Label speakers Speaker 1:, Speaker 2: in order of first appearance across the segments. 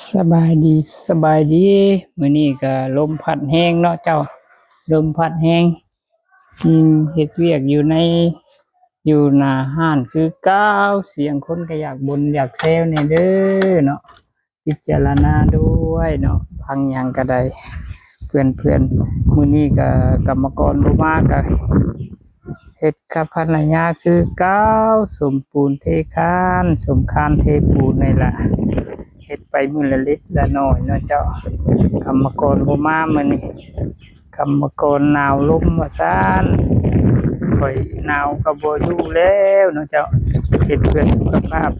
Speaker 1: สบายดีสบายดีมื้อนี้ก็ลมพัดแฮงเนาะเจ้าลมพัดแฮงเฮ็ดเวียกอยู่หน้าห้านคือเก้าวเสียงคนก็อยากบ่นอยากแซวแหน่เด้อเนาะพิจารณาด้วยเนาะพังหยังก็ได้เพื่อนๆมื้อนี้ก็กรรมกรบ่มาก็เฮ็ดกับภรรยาคือเก้าวสมปูนเทคานสมคานเทปูนนี่ล่ะ เฮ็ดไปมื้อละเล็กละน้อยเนาะเจ้ากรรมกรบ่มามื้อนี้กรรมกรหนาวลมว่าซั่นข่อยหนาวก็บ่อยู่แล้วเนาะเจ้าเฮ็ดเพื่อสุขภาพ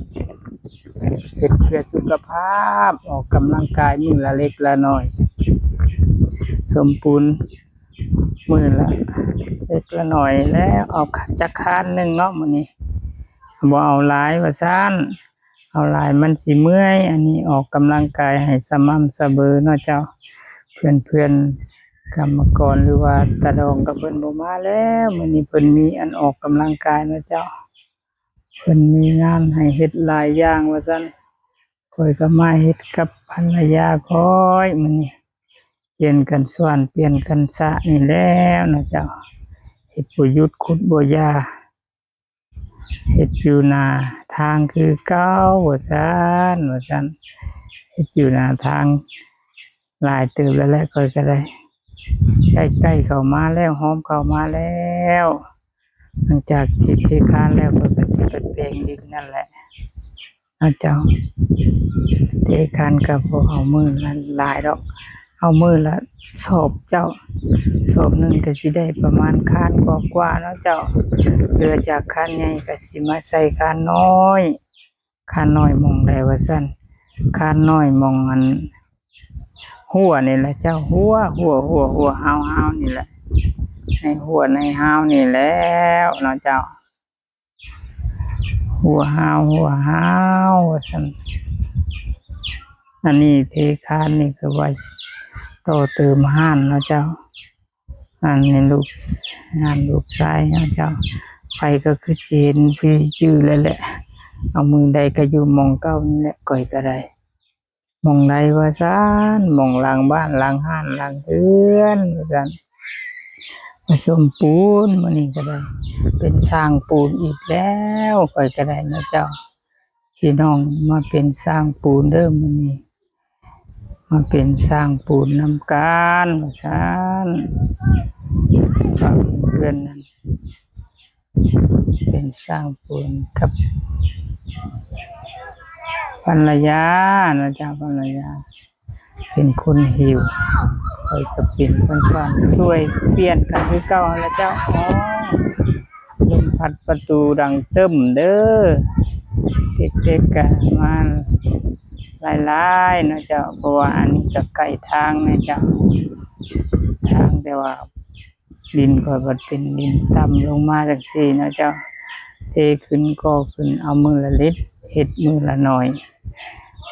Speaker 1: เฮ็ดเพื่อสุขภาพออกกำลังกายมื้อละเล็กละน้อยสมปูนมื้อละเล็กละน้อยแล้วเอาจักคานหนึงเนาะมื้อนี้บ่เอาหลายว่าซั่น เอาหลายมันสิเมื่อยอันนี้ออกกำลังกายให้สม่ำเสมอเนาะเจ้าเพื่อนกรรมกรหรือว่าตาดองกับเพิ่นบ่มาแล้วมื้อนี้เพิ่นมีอันออกกำลังกายเนาะเจ้าเพิ่นมีงานให้เฮ็ดหลายอย่างว่าซั่นข้อยก็มาเฮ็ดกับภรรยาข้อยมื้อนี้เปลี่ยนกันสวนเปลี่ยนกันสระนี่แหล้วเนาะเจ้าเฮ็ดบ่หยุดขุดบ่ยา เฮ็ดอยู่หน้าทางคือเก่าว่าซั่นเฮ็ดอยู่หน้าทางหลายเติบแล้วแหละข้อยก็ได้ใกล้ๆเข้ามาแล้วหอมเข้ามาแล้วหลังจากที่เทคานแล้วข้อยก็สิไปแปลงดินนั่นแหละเอาเจ้าเทคานก็บ่เอามื้อละหลายดอกเอามื้อละสอบเจ้าสอบหนึ่งก็สิได้ประมาณคานกว่าๆเนาะเจ้าเหลือจากคานใหญ่ก็สิมาใส่คานน้อยคานน้อยหม้องใดว่าซั่นคานน้อยหม้องอันหัวนี่แหละเจ้าหัวหาวๆนี่แหละในหัวในหาวนี่แล้วเนาะเจ้าหัวหาวว่าซั่นอันนี้เทคานนี่คือว่าต่อเติมห้านเนาะเจ้าอันนี้ลูกชายเนาะเจ้าไฟก็คือสิเห็นพี่จื้อแล้วแหละเอามือใดก็อยู่หม้องเก่านี่แหละก้อยก็ได้หม้องใดว่าซั่นหม้องหลังบ้านหลังห้านหลังเรือนว่าซั่นผสมปูนมื้อนี้ก็ได้เป็นสร้างปูนอีกแล้วก้อยก็ได้เนาะเจ้าพี่น้องมาเป็นสร้างปูนเด้อมื้อนี้มาเป็นสร้างปูนนำกันว่าซั่นฝากเพื่อนนั่นเป็นสร้างปูนกับภรรยานะจ๊ะภรรยาเป็นคนหิวคอยจะเป็นคนสอนช่วยเปลี่ยนกันคือเก่าแล้วเจ้าอ๋อลมพัดประตูดังตึ้มเด้อเด็กๆกันมาหลายๆนะเจ้าเพราะว่าอันนี้ก็ใกล้ทางนะเจ้าทางแต่ว่าดินก็เป็นดินต่ำลงมาจังซี่นะเจ้าเทขึ้นก็ขึ้นเอามือละเล็ดเฮ็ดมือละน้อย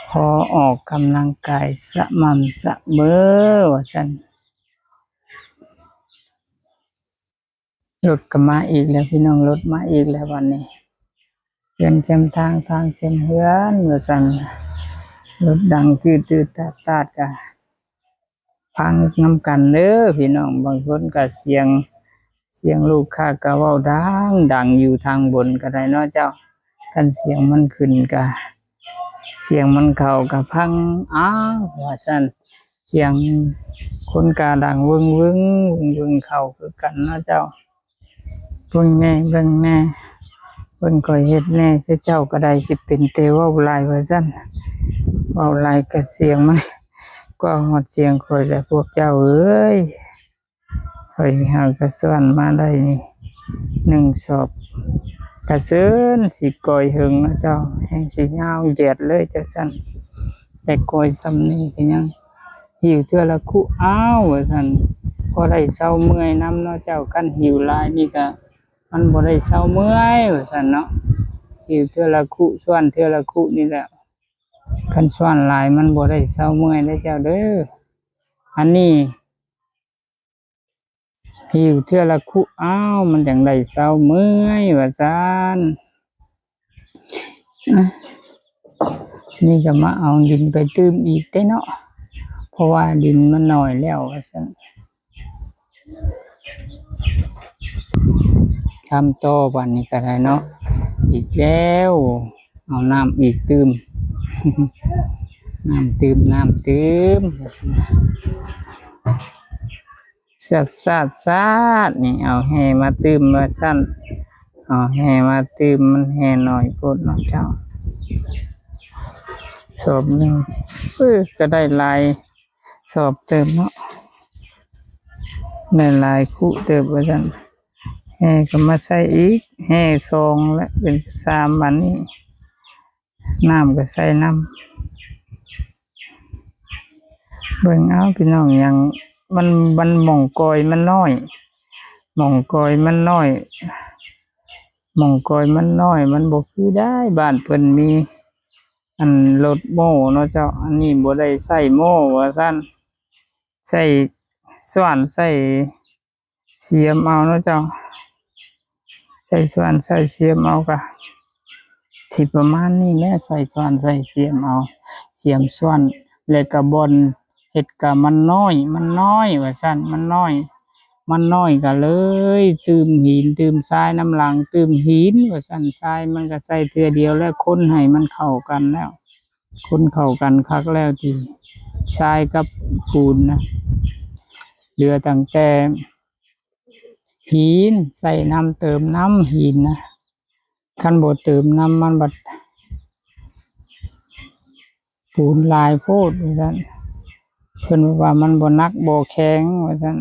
Speaker 1: พอออกกำลังกายสม่ำเสมอว่าซั่นรถก็มาอีกแล้วพี่น้องรถมาอีกแล้ววันนี้เดินเต็มทางเต็มเฮือนว่าซั่นรถดังตืดๆตาดๆก็ฟังนำกันเด้อพี่น้องบางคนก็เสียงลูกค้าก็เว้าดังอยู่ทางบนก็ได้เนาะเจ้าคันเสียงมันขึ้นก็เสียงมันเข้าก็พังอ้าวว่าซั่นเสียงคนก็ดังวึงเข้าคือกันเนาะเจ้าเบิ่งแน่เพิ่นก็เฮ็ดแน่คือเจ้าก็ได้สิเป็นแต่เว้าหลายว่าซั่นเว้าหลายก็เสียงมันก็ฮอดเสียงข้อยแหละพวกเจ้าเอ้ยข้อยหาก็สวนมาได้นี่1 สอบก็เซิ้นสิก่อยหึงนะเจ้าแฮ่งสิยาวเหยียดเลยจังซั่นแต่ก่อยส่ำนี้ก็ยังหิวเทื่อละคุอ้าวว่าซั่นพอได้เซาเมื่อยนำเนาะเจ้าคันหิวหลายนี่ก็มันบ่ได้เซาเมื่อยว่าซั่นเนาะหิวเทื่อละคุส่วนเทื่อละคุนี่แหละคันส่วนหลายมันบ่ได้เซาเมื่อยเด้อเจ้าเด้ออันนี้หิวเทื่อละคุอ้าวมันจังได้เซาเมื่อยว่าซั่น นี่ก็มาเอาดินไปตื้มอีกได้เนาะเพราะว่าดินมันน้อยแล้วว่าซั่นทำต่อวันนี้ก็ได้เนาะอีกแล้วเอาน้ำอีกตื้ม น้ำตื้มซาดนี่เอาแห่มาตื้มมาสั้นเอาแห่มาตื้มมันแห่หน่อยโพดเนาะเจ้าสอบหนึ่งก็ได้ลายสอบเติมเนาะได้ลายคู่เติมว่าซั่นแห่ก็มาใส่อีกแห่ซองและเป็น3วันนี้น้ำก็ใส่น้ำเบิ่งเอาพี่น้องยังมันหม่องกอยมันน้อยหม่องกอยมันน้อยมันบ่คือได้บ้านเพิ่นมีอันรถโม่เนาะเจ้าอันนี้บ่ได้ใส่โม่ว่าซั่นใส่ส่วนใส่เสียมเอาเนาะเจ้าใส่ส่วนใส่เสียมเอาก็ที่ประมาณนี้แหละใส่ส่วนใส่เสียมเอาเสียมส่วนแล้วก็บ่อนเฮ็ดก็มันน้อยว่าซั่นมันน้อยก็เลยตื่มหินตื่มทรายน้ำหลังตื่มหินว่าซั่นทรายมันก็ใส่เทื่อเดียวแล้วคนให้มันเข้ากันแล้วคนเข้ากันคักแล้วที่ทรายกับปูนนะเหลือตั้งแต่หินใส่น้ำเติมน้ำหินนะคันบ่เติมน้ำมันบัดปูนลายโพดว่าซั่นเพิ่นว่ามันบ่หนักบ่แข็งว่าซั่น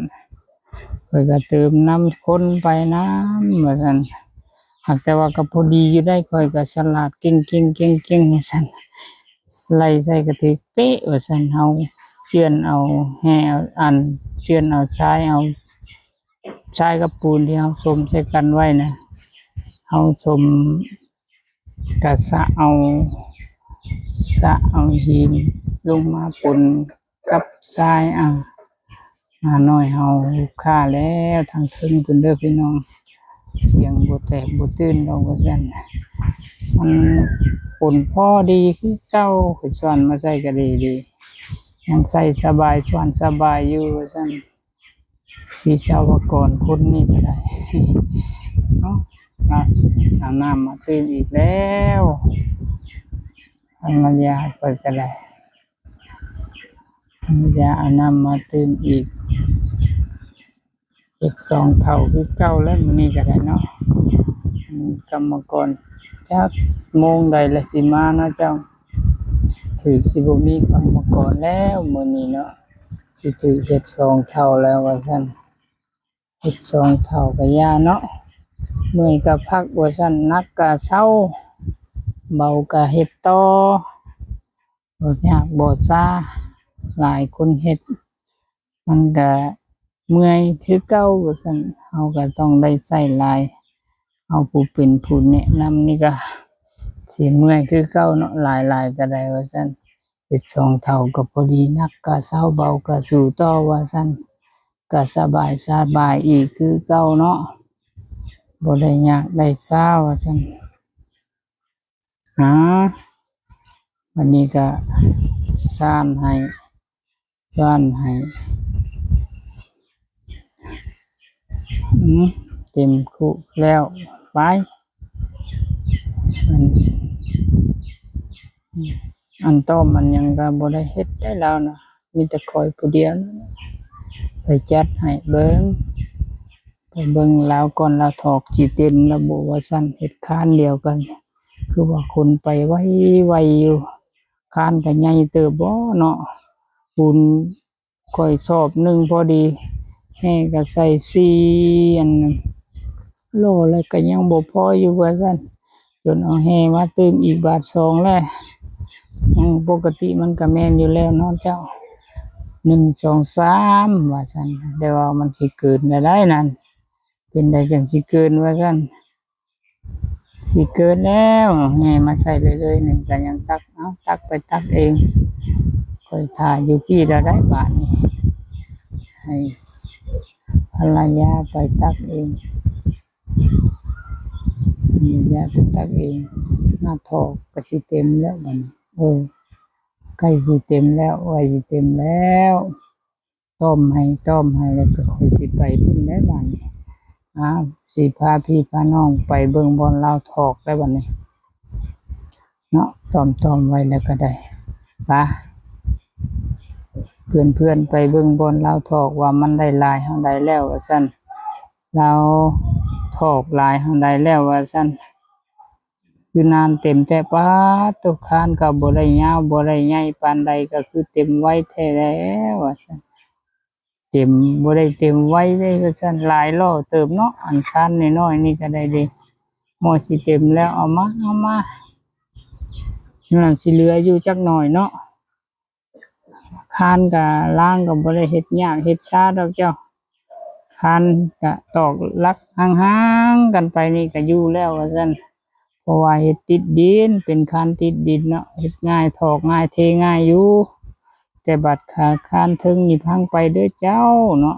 Speaker 1: เพิ่นก็เติมน้ำข้นไปน้ำว่าซั่นหากแต่ว่าก็พอดีอยู่ได้ค่อยก็ฉลาดเก่งว่าซั่นไล่ใส่กะทิเป๊ะว่าซั่นเฮาเจือนเอาแห่เอาอันเจือนเอาทรายกับปูนที่เฮาสมใส่กันไว้นะเฮาสมกะสะเอาหินลงมาปนกับทรายมาหน่อยเฮาลูกค้าแล้วทางถึงเพิ่นเด้อพี่น้องเสียงบ่แตกบ่ตื่นดอกว่าซั่นมันปนพอดีคือเก่าคือส่วนมาใส่ก็ดียังใส่สบายส่วนสบายอยู่ว่าซั่นวิศวกรคนนี้ก็ได้เนาะเอาน้ำมาตื่นอีกแล้วธรรมดาเปิดก็ได้ธรรมดาเอาน้ำมาตื่นอีก2เท่าคือเก่าแล้วมื้อนี้ก็ได้เนาะกรรมกรจักโมงใดละสิมาเนาะเจ้าถือสิบ่มีกรรมกรแล้วมื้อนี้เนาะสิถือเฮ็ด2เท่าแล้วว่าซั่นเฮ็ด2เท่าก็ย่าเนาะเมื่อยก็พักว่าซั่นนักก็เช้าเบาก็เฮ็ดต่อบ่ยากบ่ซ่าหลายคนเฮ็ดมันก็เมื่อยคือเก่าว่าซั่นเฮาก็ต้องได้ใช้หลายเอาผู้เป็นผู้แนะนำนี่ก็สิเมื่อยคือเก่าเนาะหลายก็ได้ว่าซั่นเฮ็ด2เท่าก็พอดีนักก็เช้าเบาก็สู้ต่อว่าซั่นก็สบายอีกคือเก่าเนาะบ่ได้ยากได้ซ่าว่าซั่นวันนี้ก็ซ่านให้เต็มคุแล้วไปอันต้อมมันยังก็บ่ได้เฮ็ดได้แล้วนะมีแต่คอยผู้เดียวไปจัดให้เบิ่งแล้วก่อนแล้วถอกสิเต็มระบบว่าซั่นเฮ็ดคานเดียวกันคือว่าคนไปไวอยู่คานก็ใหญ่เติบบ่เนาะปูนค่อยสอบหนึ่งพอดีแห่ก็ใส่4อันโลแล้วก็ยังบ่พออยู่ว่าซั่นจนเอาแห่มาเติมอีกบาท2แล้วปกติมันก็แม่นอยู่แล้วเนาะเจ้า1 2 3ว่าซั่นแต่ว่ามันสิเกินได้นั่นเป็นได้จังสิเกินว่าซั่นสิเกินแล้วแห่มาใส่เลยๆนี่ก็ยังตักไปตักเองค่อยถ่ายอยู่พี่เราได้บาทนี่ให้ภรรยาไปตักเองภรรยาไปตักเองหน้าถอกก็สิเต็มแล้วบัดนี้ เออใกล้สิเต็มแล้วไว้สิเต็มแล้วต้มให้แล้วก็ค่อยสิไปพุ่นได้บัดนี้สิพาพี่พาน้องไปเบิ่งบอลลาวทอกได้บัดนี้เนาะต้อมไว้แล้วก็ได้ไปเพื่อนไปเบิ่งบอลลาวทอกว่ามันได้หลายเท่าใดแล้วว่าซั่นเราทอกหลายเท่าใดแล้วว่าซั่นคือนานเต็มแต่ป๊าตุกคานก็บ่ได้ยาวบ่ได้ใหญ่ปานใดก็คือเต็มไว้แท้แล้วว่าซั่นเต็มบ่ได้เต็มไว้เด้ว่าซั่นหลายล้อเติบเนาะอันคานน้อยๆนี่ก็ได้เด้หม้อสิเต็มแล้วเอามานั่นสิเหลืออยู่จักหน่อยเนาะคานก็ล้างก็บ่ได้เฮ็ดยากเฮ็ดช้าดอกเจ้าคานก็ตอกลักห่างๆกันไปนี่ก็อยู่แล้วว่าซั่นเพราะว่าเฮ็ดติดดินเป็นคานติดดินเนาะเฮ็ดง่ายถอกง่ายเทง่ายอยู่แต่บัดขาคานถึงนี่พังไปเด้อเจ้าเนาะ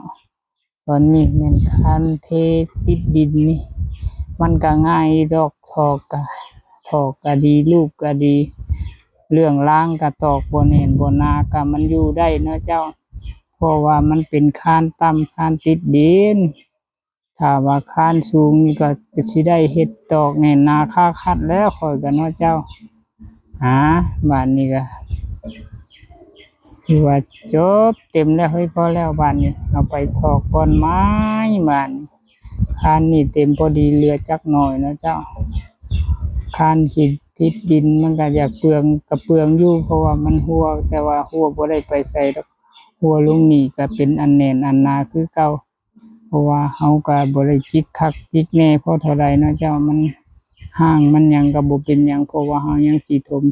Speaker 1: ตอนนี้แม่นคานเทติดดินนี่มันก็ง่ายดอกถอกก็ดีลูกก็ดีเรื่องล้างก็ตอกบ่แน่นบ่หนาก็มันอยู่ได้เนาะเจ้าเพราะว่ามันเป็นคานต่ำคานติดดินถ้าว่าคานสูงนี่ก็สิได้เฮ็ดตอกแน่นหนาคาคัดแล้วค่อยก็เนาะเจ้าบ้านนี้ก็คือว่าจบเต็มแล้วเฮ้ยพอแล้วบ้านนี้เอาไปถอกบอนไม้บ้านคานนี่เต็มพอดีเหลือจักหน่อยเนาะเจ้าคานขีดติดดินมันก็อยากเปลืองก็เปลืองอยู่เพราะว่ามันหัวแต่ว่าหัวบ่ได้ไปใส่ดอกหัวลงนี่ก็เป็นอันแน่นอันหนาคือเก่าเพราะว่าเฮาก็บ่ได้จิกคักจิกแน่เพราะเท่าใดเนาะเจ้ามันห่างมันหยังก็บ่เป็นหยังเพราะว่าเฮายังสิถม